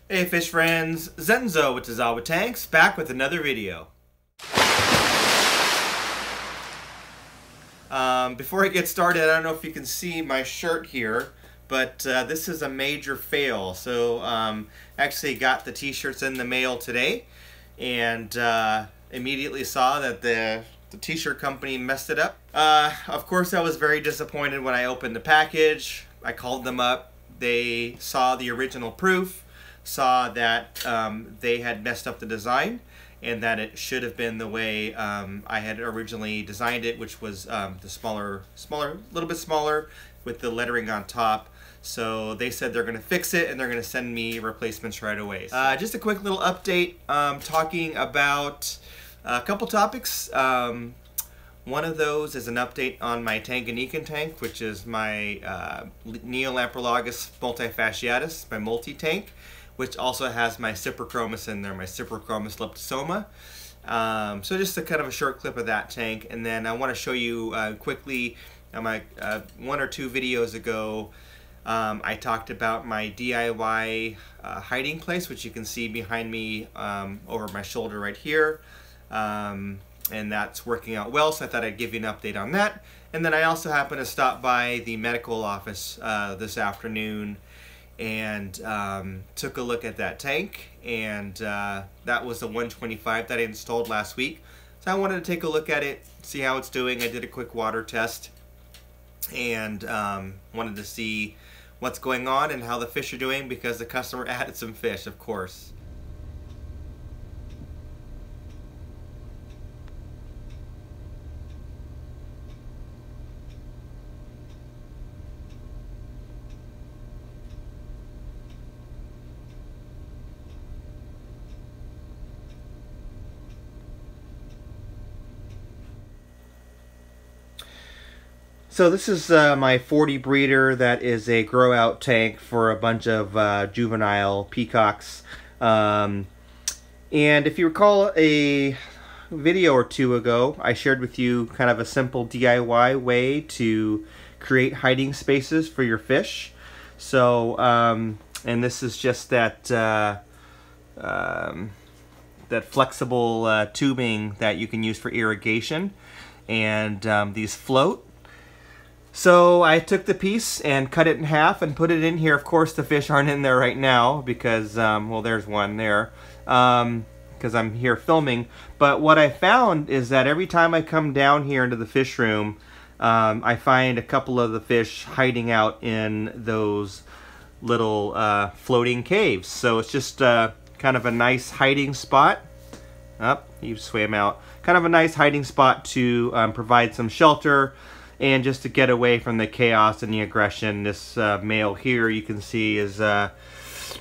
Hey fish friends, Zenzo with Tazawa Tanks, back with another video. Before I get started, I don't know if you can see my shirt here, but this is a major fail. So actually got the t-shirts in the mail today and immediately saw that the t-shirt company messed it up. Of course I was very disappointed when I opened the package. I called them up. They saw the original proof, saw that they had messed up the design and that it should have been the way I had originally designed it, which was the smaller, little bit smaller with the lettering on top. So they said they're going to fix it and they're going to send me replacements right away. Just a quick little update talking about a couple topics. One of those is an update on my Tanganyikan tank, which is my Neolamprologus multifasciatus, my multi-tank, which also has my Cyprochromis in there, my Cyprochromis leptosoma. So just a kind of a short clip of that tank, and then I want to show you quickly, my one or two videos ago, I talked about my DIY hiding place, which you can see behind me over my shoulder right here. And that's working out well, so I thought I'd give you an update on that. And then I also happened to stop by the medical office this afternoon and took a look at that tank, and that was the 125 that I installed last week. So I wanted to take a look at it, see how it's doing. I did a quick water test and wanted to see what's going on and how the fish are doing, because the customer added some fish, of course. So this is my 40 breeder that is a grow out tank for a bunch of juvenile peacocks. And if you recall a video or two ago, I shared with you kind of a simple DIY way to create hiding spaces for your fish. So, and this is just that, that flexible tubing that you can use for irrigation. And these float. So I took the piece and cut it in half and put it in here. Of course the fish aren't in there right now because, well, there's one there, because I'm here filming. But what I found is that every time I come down here into the fish room, I find a couple of the fish hiding out in those little floating caves. So it's just kind of a nice hiding spot. You swam out. Kind of a nice hiding spot to provide some shelter and just to get away from the chaos and the aggression. This male here, you can see, is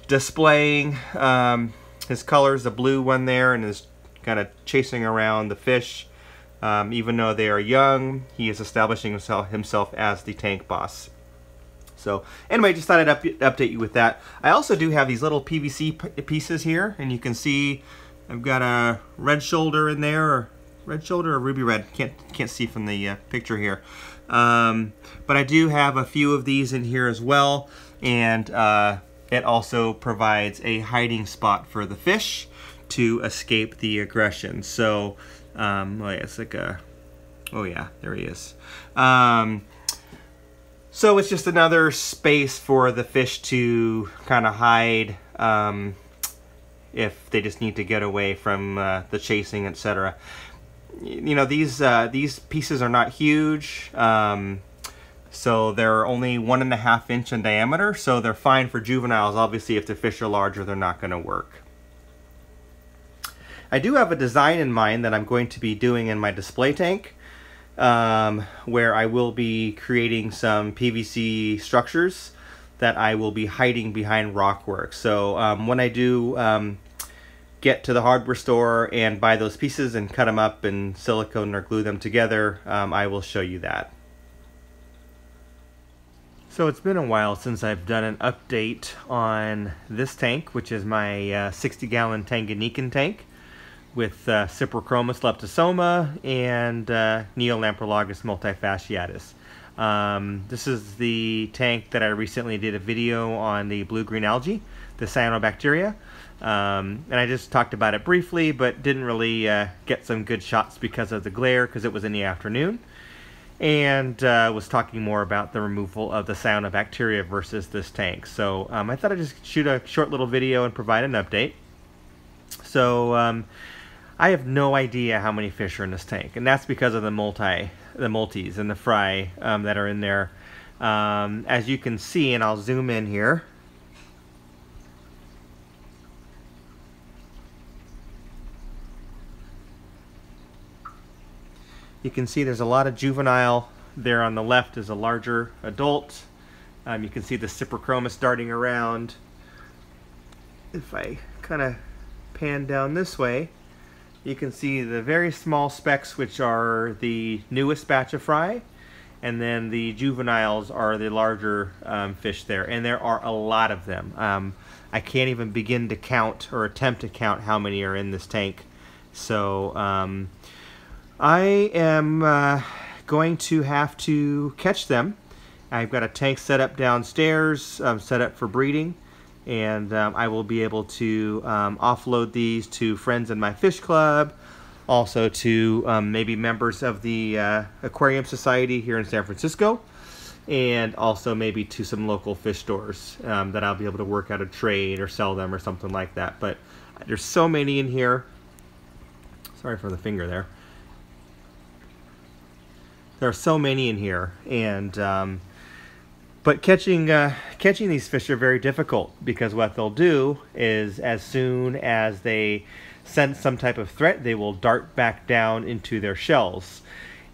displaying his colors, the blue one there, and is kind of chasing around the fish. Even though they are young, he is establishing himself as the tank boss. So anyway, just thought I'd update you with that. I also do have these little PVC pieces here, and you can see I've got a red shoulder in there, or red shoulder or ruby red, can't see from the picture here, but I do have a few of these in here as well, and it also provides a hiding spot for the fish to escape the aggression. So it's like a, oh yeah, there he is. So it's just another space for the fish to kind of hide if they just need to get away from the chasing, etc. You know, these pieces are not huge, so they're only 1.5 inch in diameter, so they're fine for juveniles. Obviously, if the fish are larger, they're not going to work. I do have a design in mind that I'm going to be doing in my display tank, where I will be creating some PVC structures that I will be hiding behind rockwork. So when I do get to the hardware store and buy those pieces and cut them up and silicone or glue them together, I will show you that. So it's been a while since I've done an update on this tank, which is my 60-gallon Tanganyikan tank with Cyprochromis leptosoma and Neolamprologus multifasciatus. This is the tank that I recently did a video on the blue-green algae the cyanobacteria. And I just talked about it briefly, but didn't really get some good shots because of the glare, because it was in the afternoon. And was talking more about the removal of the cyanobacteria versus this tank. So I thought I'd just shoot a short little video and provide an update. So I have no idea how many fish are in this tank, and that's because of the multis and the fry that are in there. As you can see, and I'll zoom in here. You can see there's a lot of juvenile. There on the left is a larger adult. You can see the Cyprichromis darting around. If I kind of pan down this way, you can see the very small specks, which are the newest batch of fry, and then the juveniles are the larger fish there, and there are a lot of them. I can't even begin to count or attempt to count how many are in this tank. So I am going to have to catch them. I've got a tank set up downstairs, set up for breeding, and I will be able to offload these to friends in my fish club, also to maybe members of the Aquarium Society here in San Francisco, and also maybe to some local fish stores that I'll be able to work out a trade or sell them or something like that. But there's so many in here. Sorry for the finger there. There are so many in here, and but catching these fish are very difficult, because what they'll do is, as soon as they sense some type of threat, they will dart back down into their shells.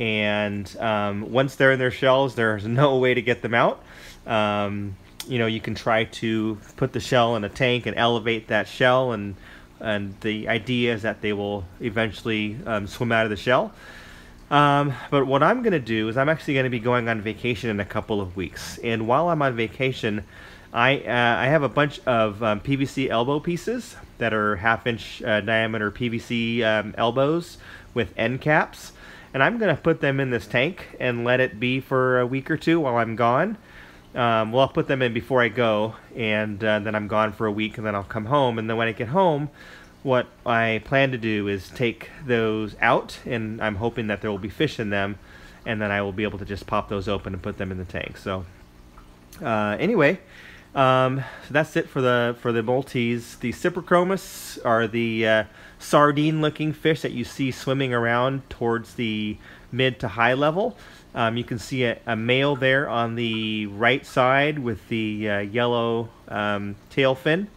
And once they're in their shells, there's no way to get them out. You know, you can try to put the shell in a tank and elevate that shell, and the idea is that they will eventually swim out of the shell. But what I'm going to do is I'm actually going to be going on vacation in a couple of weeks. And while I'm on vacation, I have a bunch of PVC elbow pieces that are 1/2-inch diameter PVC elbows with end caps. And I'm going to put them in this tank and let it be for a week or two while I'm gone. Well, I'll put them in before I go, and then I'm gone for a week, and then I'll come home. And then when I get home, what I plan to do is take those out, and I'm hoping that there will be fish in them, and then I will be able to just pop those open and put them in the tank. So anyway, so that's it for the multis. The Cyprichromis are the sardine-looking fish that you see swimming around towards the mid to high level. You can see a male there on the right side with the yellow tail fin.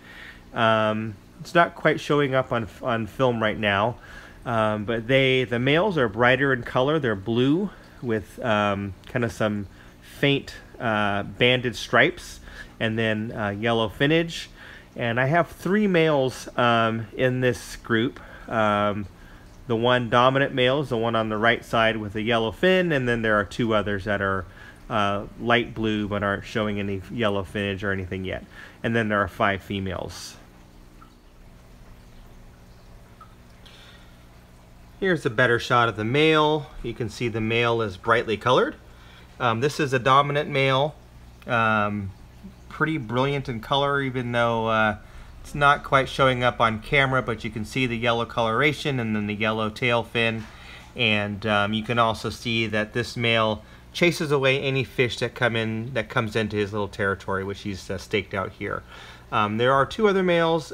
It's not quite showing up on film right now, but the males are brighter in color. They're blue with kind of some faint banded stripes, and then yellow finnage. And I have 3 males in this group. The one dominant male is the one on the right side with the yellow fin, and then there are 2 others that are light blue but aren't showing any yellow finnage or anything yet. And then there are 5 females. Here's a better shot of the male. You can see the male is brightly colored. This is a dominant male. Pretty brilliant in color, even though it's not quite showing up on camera, but you can see the yellow coloration and then the yellow tail fin. And you can also see that this male chases away any fish that comes into his little territory, which he's staked out here. There are 2 other males.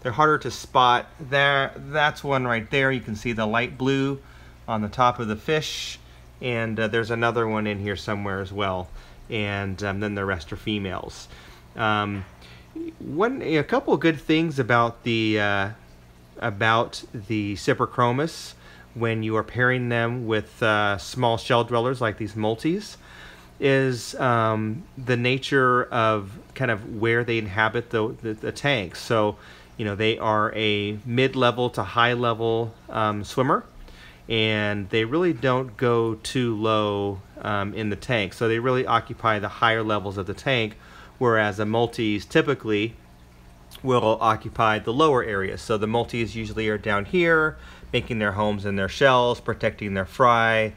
They're harder to spot. That's one right there. You can see the light blue on the top of the fish, and there's another one in here somewhere as well. And then the rest are females. A couple of good things about the Cyprichromis when you are pairing them with small shell dwellers like these multis is the nature of kind of where they inhabit the tank. So, you know, they are a mid-level to high-level swimmer, and they really don't go too low in the tank. So they really occupy the higher levels of the tank, whereas the multis typically will occupy the lower areas. So the multis usually are down here, making their homes in their shells, protecting their fry,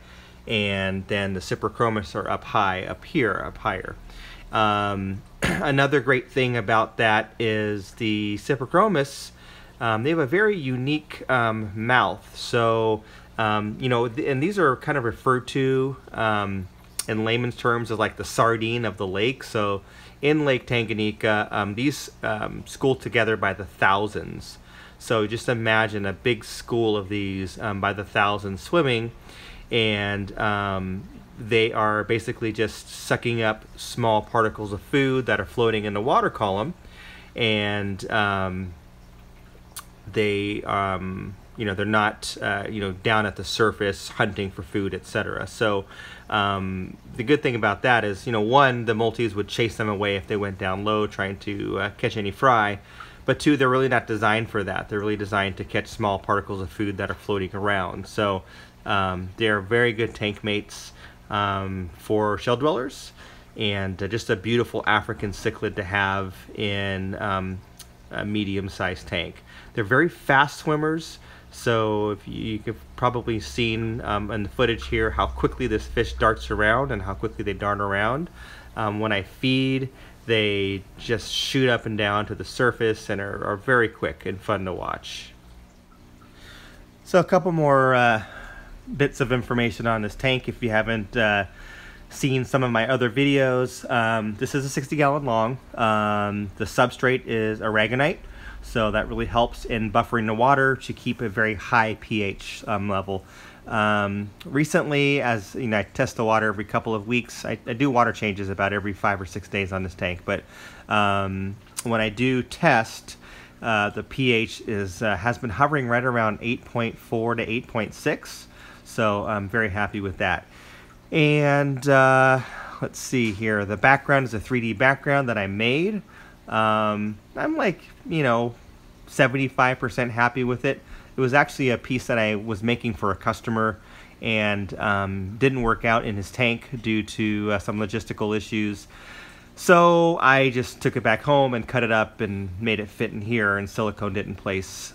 and then the Cyprichromis are up high, up here, up higher. another great thing about that is the Cyprichromis. They have a very unique mouth. So, you know, and these are kind of referred to in layman's terms as like the sardine of the lake. So in Lake Tanganyika, these school together by the thousands. So just imagine a big school of these by the thousands swimming, and they are basically just sucking up small particles of food that are floating in the water column, and they you know, they're not you know, down at the surface hunting for food, etc. So the good thing about that is, you know, one, the multis would chase them away if they went down low trying to catch any fry, but two, they're really not designed for that. They're really designed to catch small particles of food that are floating around. So they're very good tank mates for shell dwellers, and just a beautiful African cichlid to have in a medium-sized tank. They're very fast swimmers, so if you could probably seen in the footage here how quickly this fish darts around and how quickly they dart around. When I feed, they just shoot up and down to the surface and are very quick and fun to watch. So a couple more bits of information on this tank if you haven't seen some of my other videos. This is a 60-gallon long. The substrate is aragonite, so that really helps in buffering the water to keep a very high pH level. Recently, as you know, I test the water every couple of weeks. I do water changes about every 5 or 6 days on this tank, but when I do test, the pH has been hovering right around 8.4 to 8.6, so I'm very happy with that. And let's see here, the background is a 3D background that I made. I'm like, you know, 75% happy with it. It was actually a piece that I was making for a customer, and didn't work out in his tank due to some logistical issues. So I just took it back home and cut it up and made it fit in here and siliconed it in place.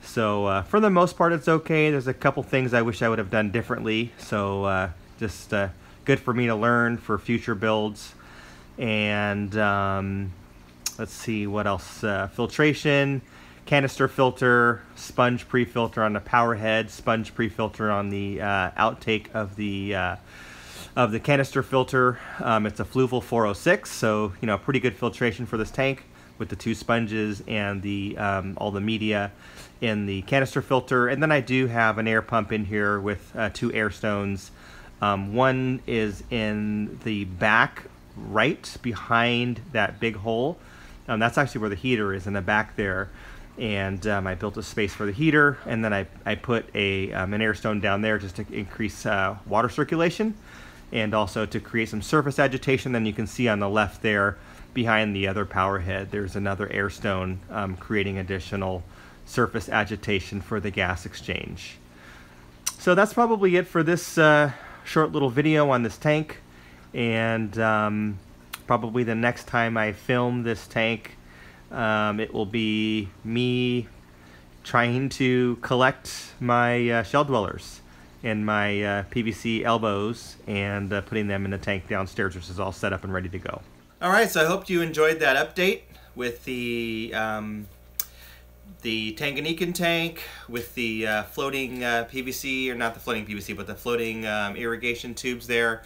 So for the most part, it's okay. There's a couple things I wish I would have done differently. So just good for me to learn for future builds. And let's see what else. Filtration, canister filter, sponge pre-filter on the power head, sponge pre-filter on the outtake of the canister filter. It's a Fluval 406, so you know, pretty good filtration for this tank with the 2 sponges and the all the media in the canister filter. And then I do have an air pump in here with 2 air stones. One is in the back right behind that big hole. That's actually where the heater is, in the back there. And I built a space for the heater, and then I put an air stone down there just to increase water circulation, and also to create some surface agitation. Then you can see on the left there, behind the other power head, there's another air stone creating additional surface agitation for the gas exchange. So that's probably it for this short little video on this tank. And probably the next time I film this tank, it will be me trying to collect my shell dwellers and my PVC elbows and putting them in the tank downstairs, which is all set up and ready to go. Alright, so I hope you enjoyed that update with the Tanganyikan tank, with the floating PVC, or not the floating PVC, but the floating irrigation tubes there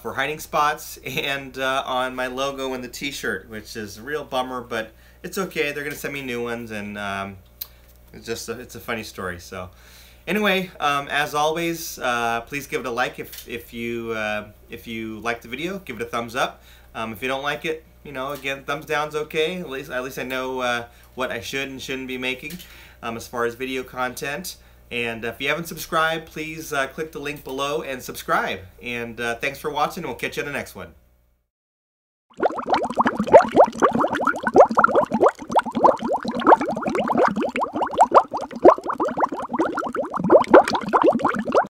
for hiding spots, and on my logo in the t-shirt, which is a real bummer, but it's okay. They're gonna send me new ones, and it's a funny story. So anyway, as always, please give it a like if you like the video. Give it a thumbs up. If you don't like it, you know, again, thumbs down's okay. At least I know what I should and shouldn't be making as far as video content. And if you haven't subscribed, please click the link below and subscribe. And thanks for watching, and we'll catch you in the next one.